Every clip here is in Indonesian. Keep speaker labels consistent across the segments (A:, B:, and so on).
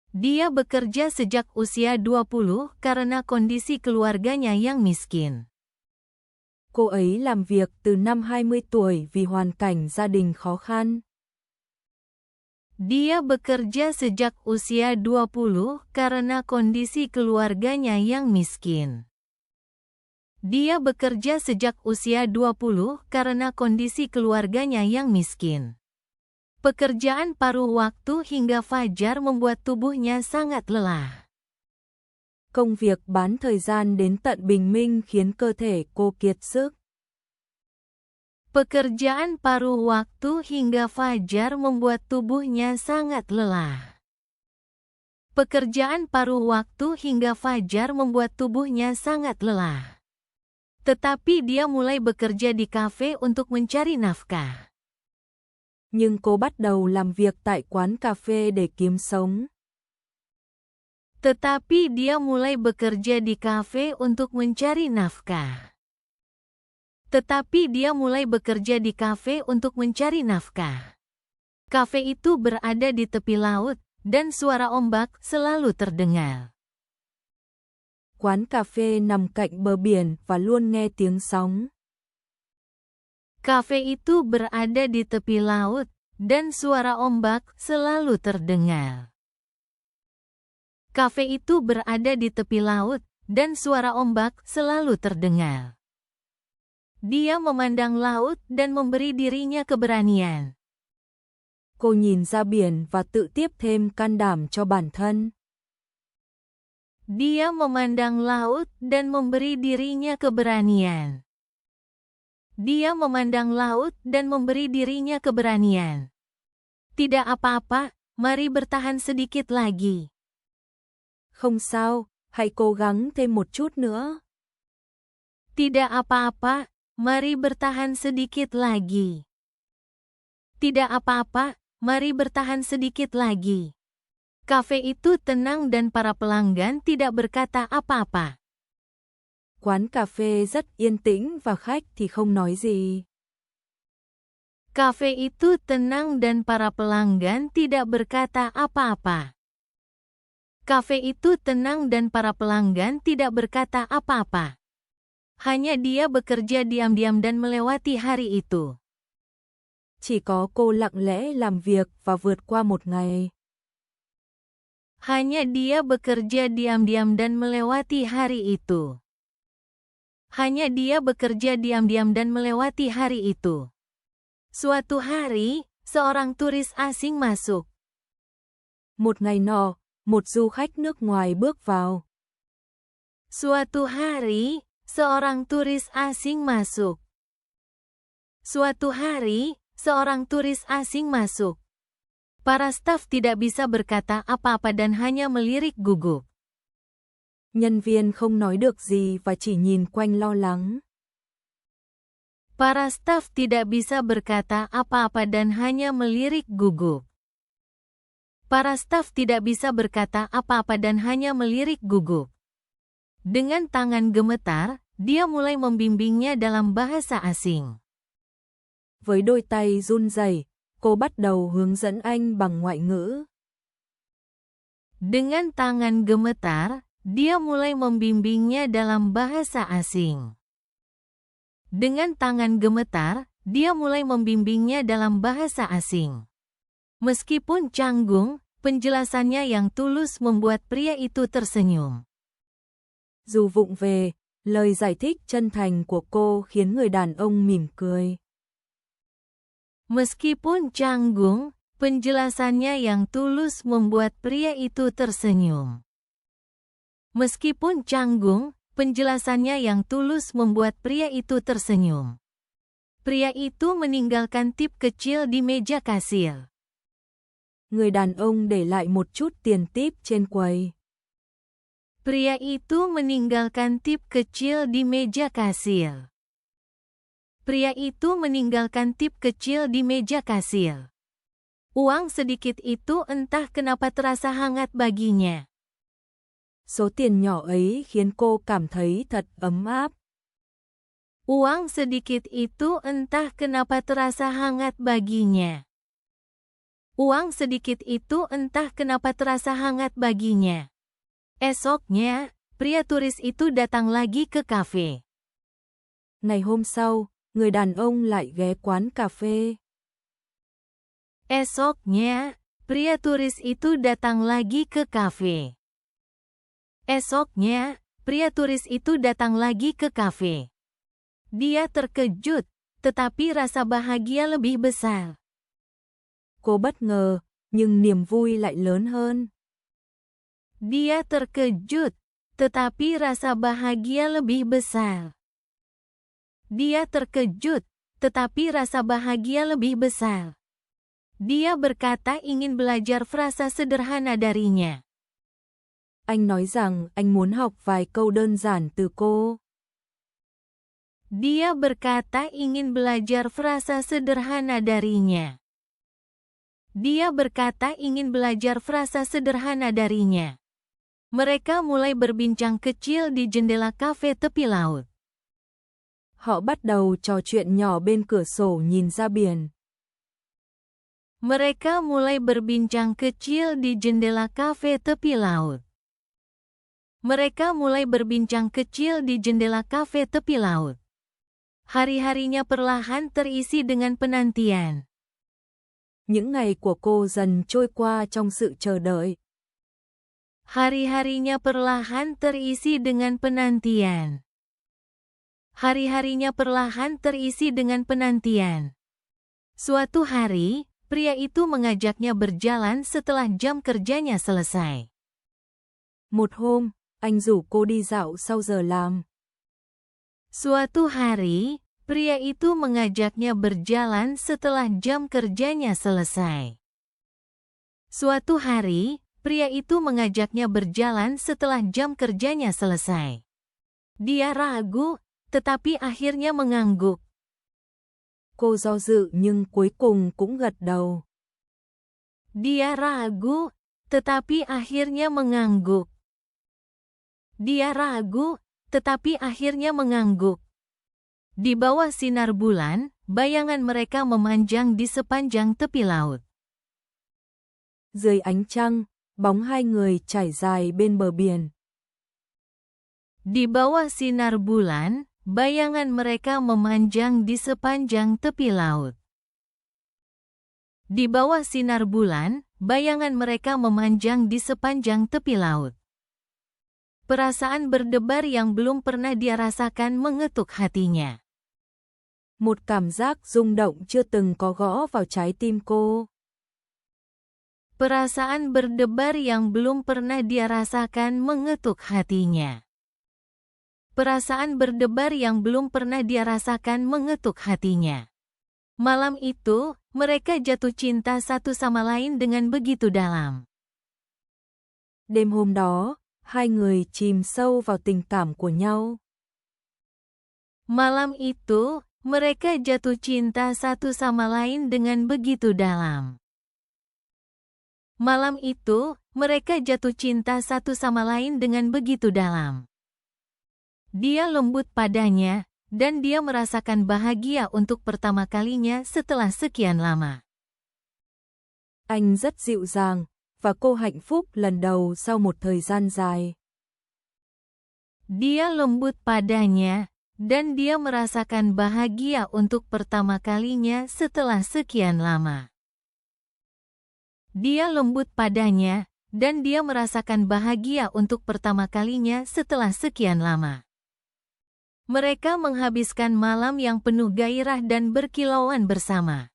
A: Dia bekerja sejak usia 20 karena kondisi keluarganya yang miskin.
B: Cô ấy làm việc từ năm 20 tuổi vì hoàn cảnh gia đình khó khăn.
A: Dia bekerja sejak usia 20 karena kondisi keluarganya yang miskin. Dia bekerja sejak usia 20 karena kondisi keluarganya yang miskin. Pekerjaan paruh waktu hingga fajar membuat tubuhnya sangat lelah.
B: Công việc bán thời gian đến tận bình minh khiến cơ thể cô kiệt sức.
A: Pekerjaan paruh waktu hingga fajar membuat tubuhnya sangat lelah. Pekerjaan paruh waktu hingga fajar membuat tubuhnya sangat lelah. Tetapi dia mulai bekerja di kafe untuk mencari nafkah.
B: Nhưng cô bắt đầu làm việc tại quán cà phê để kiếm sống.
A: Tetapi dia mulai bekerja di kafe untuk mencari nafkah. Tetapi dia mulai bekerja di kafe untuk mencari nafkah. Kafe itu berada di tepi laut, dan suara ombak selalu terdengar.
B: Quán cà phê nằm cạnh bờ biển và luôn nghe tiếng sóng.
A: Kafe itu berada di tepi laut, dan suara ombak selalu terdengar. Kafe itu berada di tepi laut, dan suara ombak selalu terdengar. Dia memandang laut dan memberi dirinya keberanian.
B: Cô nhìn ra biển và tự tiếp thêm can đảm cho bản thân.
A: Dia memandang laut dan memberi dirinya keberanian. Dia memandang laut dan memberi dirinya keberanian. Tidak apa-apa, mari bertahan sedikit lagi.
B: Không sao, hãy cố gắng thêm một chút nữa.
A: Tidak apa-apa, mari bertahan sedikit lagi. Tidak apa-apa, mari bertahan sedikit lagi. Kafe itu tenang dan para pelanggan tidak berkata apa-apa.
B: Quán cà phê rất yên tĩnh và khách thì không nói gì.
A: Kafe itu tenang dan para pelanggan tidak berkata apa-apa. Kafe itu tenang dan para pelanggan tidak berkata apa-apa. Hanya dia bekerja diam-diam dan melewati hari itu.
B: Chỉ có cô lặng lẽ làm việc và vượt qua một ngày.
A: Hanya dia bekerja diam-diam dan melewati hari itu. Hanya dia bekerja diam-diam dan melewati hari itu. Suatu hari, seorang turis asing masuk.
B: Một ngày nọ, một du khách nước ngoài bước vào.
A: Suatu hari, seorang turis asing masuk. Suatu hari, seorang turis asing masuk. Para staf tidak bisa berkata apa-apa dan hanya melirik gugup.
B: Nhân viên không nói được gì và chỉ nhìn quanh lo lắng.
A: Para staf tidak bisa berkata apa-apa dan hanya melirik gugup. Para staf tidak bisa berkata apa-apa dan hanya melirik gugup. Dengan tangan gemetar, dia mulai membimbingnya dalam bahasa asing.
B: Với đôi tay run rẩy, cô bắt đầu hướng dẫn anh bằng ngoại ngữ.
A: Dengan tangan gemetar, dia mulai membimbingnya dalam bahasa asing. Dengan tangan gemetar, dia mulai membimbingnya dalam bahasa asing. Meskipun canggung, penjelasannya yang tulus membuat pria itu tersenyum.
B: Dù vụng về, lời giải thích chân thành của cô khiến người đàn ông mỉm cười.
A: Meskipun canggung, penjelasannya yang tulus membuat pria itu tersenyum. Meskipun canggung, penjelasannya yang tulus membuat pria itu tersenyum. Pria itu meninggalkan tip kecil di meja kasir.
B: Người đàn ông để lại một chút tiền tip trên quầy.
A: Pria itu meninggalkan tip kecil di meja kasir. Pria itu meninggalkan tip kecil di meja kasir. Uang sedikit itu entah kenapa terasa hangat baginya.
B: Số tiền nhỏ ấy khiến cô cảm thấy thật ấm áp.
A: Uang sedikit itu entah kenapa terasa hangat baginya. Uang sedikit itu entah kenapa terasa hangat baginya. Esoknya, pria turis itu datang lagi ke kafe.
B: Ngày hôm sau, người đàn ông lại ghé quán cà phê.
A: Esoknya, pria turis itu datang lagi ke kafe. Esoknya, pria turis itu datang lagi ke kafe. Dia terkejut, tetapi rasa bahagia lebih besar.
B: Cô bất ngờ, nhưng niềm vui lại lớn hơn.
A: Dia terkejut, tetapi rasa bahagia lebih besar. Dia terkejut, tetapi rasa bahagia lebih besar. Dia berkata ingin belajar frasa sederhana darinya.
B: Anh nói rằng anh muốn học vài câu đơn giản từ cô.
A: Dia berkata ingin belajar frasa sederhana darinya. Dia berkata ingin belajar frasa sederhana darinya. Mereka mulai berbincang kecil di jendela kafe tepi laut.
B: Họ bắt đầu trò chuyện nhỏ bên cửa sổ nhìn ra biển.
A: Mereka mulai berbincang kecil di jendela kafe tepi laut. Mereka mulai berbincang kecil di jendela kafe tepi laut. Hari-harinya perlahan terisi dengan penantian.
B: Những ngày của cô dần trôi qua trong sự chờ đợi.
A: Hari-harinya perlahan terisi dengan penantian. Hari-harinya perlahan terisi dengan penantian. Suatu hari, pria itu mengajaknya berjalan setelah jam kerjanya selesai.
B: Một hôm, anh rủ cô đi dạo sau giờ làm.
A: Suatu hari, pria itu mengajaknya berjalan setelah jam kerjanya selesai. Suatu hari, pria itu mengajaknya berjalan setelah jam kerjanya selesai. Dia ragu, tetapi akhirnya mengangguk.
B: Cô do dự nhưng cuối cùng cũng gật đầu.
A: Dia ragu, tetapi akhirnya mengangguk. Dia ragu, tetapi akhirnya mengangguk. Di bawah sinar bulan, bayangan mereka memanjang di sepanjang tepi laut.
B: Dưới ánh trăng, bóng hai người trải dài bên bờ biển.
A: Di bawah sinar bulan, bayangan mereka memanjang di sepanjang tepi laut. Di bawah sinar bulan, bayangan mereka memanjang di sepanjang tepi laut. Perasaan berdebar yang belum pernah dia rasakan mengetuk hatinya.
B: Một cảm giác rung động chưa từng có gõ vào trái tim cô.
A: Perasaan berdebar yang belum pernah dia rasakan mengetuk hatinya. Perasaan berdebar yang belum pernah dia rasakan mengetuk hatinya. Malam itu, mereka jatuh cinta satu sama lain dengan begitu dalam.
B: Đêm hôm đó, hai người chìm sâu vào tình cảm của nhau.
A: Malam itu, mereka jatuh cinta satu sama lain dengan begitu dalam. Malam itu, mereka jatuh cinta satu sama lain dengan begitu dalam. Dia lembut padanya, dan dia merasakan bahagia untuk pertama kalinya setelah sekian lama.
B: Anh rất dịu dàng, và cô hạnh phúc lần đầu sau một thời gian dài.
A: Dia lembut padanya, dan dia merasakan bahagia untuk pertama kalinya setelah sekian lama. Dia lembut padanya, dan dia merasakan bahagia untuk pertama kalinya setelah sekian lama. Mereka menghabiskan malam yang penuh gairah dan berkilauan bersama.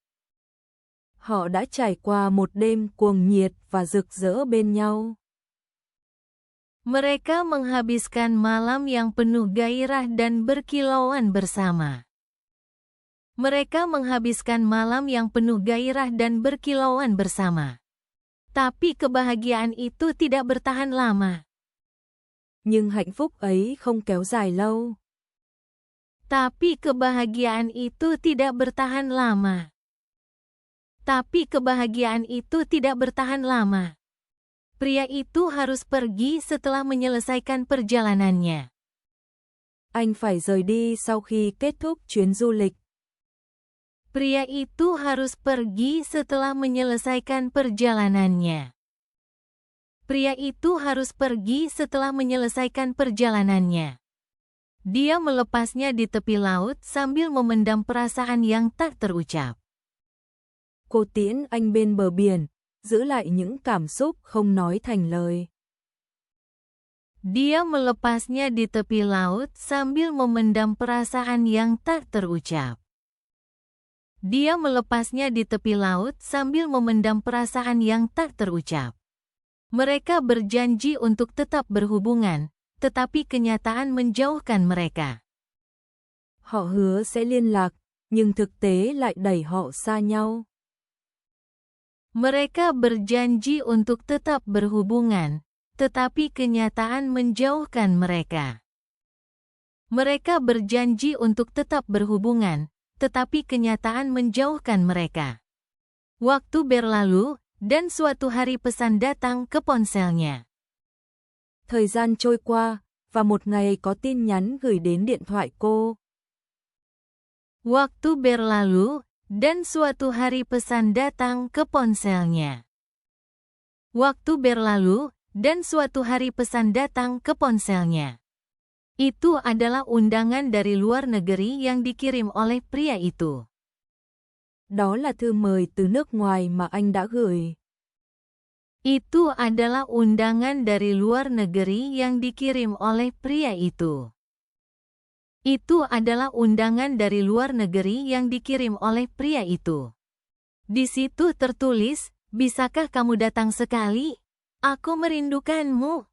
B: Họ đã trải qua một đêm cuồng nhiệt và rực rỡ bên nhau.
A: Mereka menghabiskan malam yang penuh gairah dan berkilauan bersama. Mereka menghabiskan malam yang penuh gairah dan berkilauan bersama. Tapi kebahagiaan itu tidak bertahan lama.
B: Nhưng hạnh phúc ấy không kéo dài lâu.
A: Tapi kebahagiaan itu tidak bertahan lama. Tapi kebahagiaan itu tidak bertahan lama. Pria itu harus pergi setelah menyelesaikan perjalanannya.
B: Anh phải rời đi sau khi kết thúc chuyến du lịch.
A: Pria itu harus pergi setelah menyelesaikan perjalanannya. Pria itu harus pergi setelah menyelesaikan perjalanannya. Dia melepasnya di tepi laut sambil memendam perasaan yang tak terucap.
B: Cô tiễn anh bên bờ biển, giữ lại những cảm xúc không nói thành lời.
A: Dia melepasnya di tepi laut sambil memendam perasaan yang tak terucap. Dia melepasnya di tepi laut sambil memendam perasaan yang tak terucap. Mereka berjanji untuk tetap berhubungan, tetapi kenyataan menjauhkan mereka.
B: Họ hứa sẽ liên lạc, nhưng thực tế lại đẩy họ xa nhau.
A: Mereka berjanji untuk tetap berhubungan, tetapi kenyataan menjauhkan mereka. Mereka berjanji untuk tetap berhubungan, tetapi kenyataan menjauhkan mereka. Waktu berlalu, dan suatu hari pesan datang ke ponselnya.
B: Thời gian trôi qua, và một ngày có tin nhắn gửi đến điện thoại cô.
A: Waktu berlalu, dan suatu hari pesan datang ke ponselnya. Waktu berlalu, dan suatu hari pesan datang ke ponselnya. Itu adalah undangan dari luar negeri yang dikirim oleh pria itu.
B: Đó là thư mời từ nước ngoài mà anh đã gửi.
A: Itu adalah undangan dari luar negeri yang dikirim oleh pria itu. Itu adalah undangan dari luar negeri yang dikirim oleh pria itu. Di situ tertulis, bisakah kamu datang sekali? Aku merindukanmu.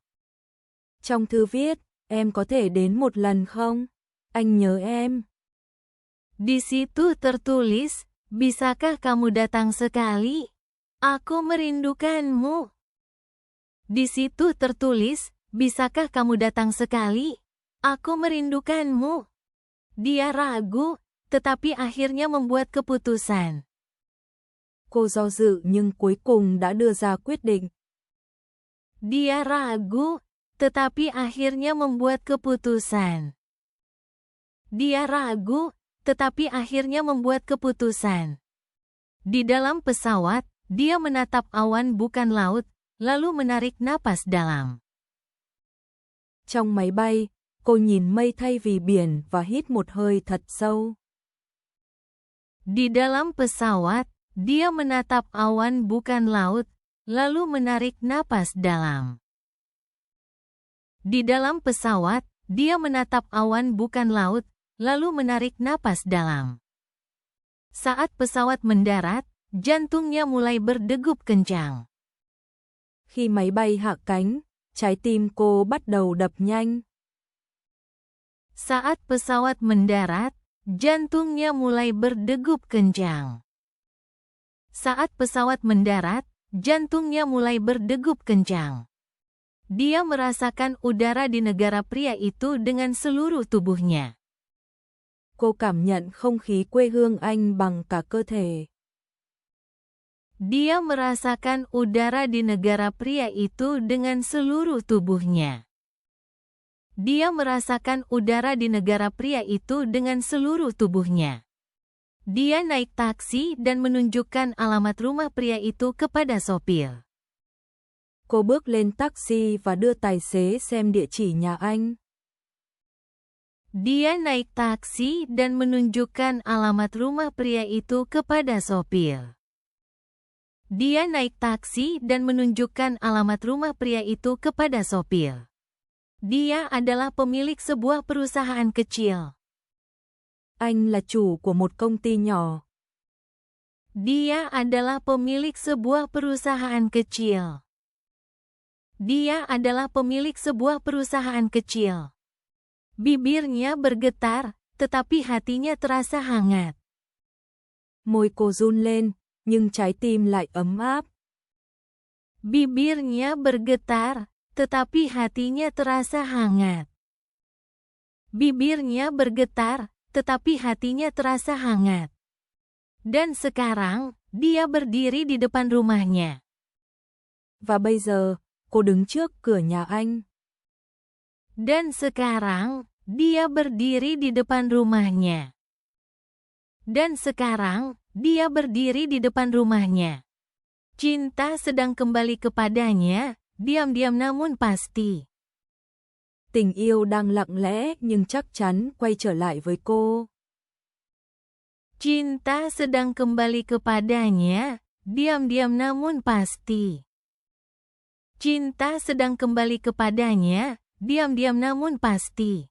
B: Trong thư viết, em có thể đến một lần không? Anh nhớ em.
A: Di situ tertulis, bisakah kamu datang sekali? Aku merindukanmu. Di situ tertulis, bisakah kamu datang sekali? Aku merindukanmu. Dia ragu, tetapi akhirnya membuat keputusan.
B: Cô do dự nhưng cuối cùng đã đưa ra quyết định.
A: Dia ragu, tetapi akhirnya membuat keputusan. Dia ragu, tetapi akhirnya membuat keputusan. Di dalam pesawat, dia menatap awan bukan laut, lalu menarik napas dalam.
B: Trong máy bay, cô nhìn mây thay vì biển và hít một hơi thật sâu.
A: Di dalam pesawat, dia menatap awan bukan laut, lalu menarik napas dalam. Di dalam pesawat, dia menatap awan bukan laut, lalu menarik napas dalam. Saat pesawat mendarat, jantungnya mulai berdegup kencang.
B: Khi máy bay hạ cánh, trái tim cô bắt đầu đập nhanh.
A: Saat pesawat mendarat, jantungnya mulai berdegup kencang. Saat pesawat mendarat, jantungnya mulai berdegup kencang. Dia merasakan udara di negara pria itu dengan seluruh tubuhnya.
B: Cô cảm nhận không khí quê hương anh bằng cả cơ thể.
A: Dia merasakan udara di negara pria itu dengan seluruh tubuhnya. Dia merasakan udara di negara pria itu dengan seluruh tubuhnya. Dia naik taksi dan menunjukkan alamat rumah pria itu kepada sopir.
B: Cô bước lên taxi và đưa tài xế xem địa chỉ nhà anh.
A: Dia naik taksi dan menunjukkan alamat rumah pria itu kepada sopir. Dia naik taksi dan menunjukkan alamat rumah pria itu kepada sopir. Dia adalah pemilik sebuah perusahaan kecil.
B: Anh là chủ của một công ty nhỏ.
A: Dia adalah pemilik sebuah perusahaan kecil. Dia adalah pemilik sebuah perusahaan kecil. Bibirnya bergetar, tetapi hatinya terasa hangat.
B: Môi cô run lên, nhưng trái tim lại ấm áp.
A: Bibirnya bergetar, tetapi hatinya terasa hangat. Bibirnya bergetar, tetapi hatinya terasa hangat. Dan sekarang, dia berdiri di depan rumahnya.
B: Và bây giờ, cô đứng trước cửa nhà anh.
A: Dan sekarang, dia berdiri di depan rumahnya. Dan sekarang, dia berdiri di depan rumahnya. Cinta sedang kembali kepadanya, diam-diam namun pasti.
B: Tình yêu đang lặng lẽ nhưng chắc chắn quay trở lại với cô.
A: Cinta sedang kembali kepadanya, diam-diam namun pasti. Cinta sedang kembali kepadanya, diam-diam namun pasti.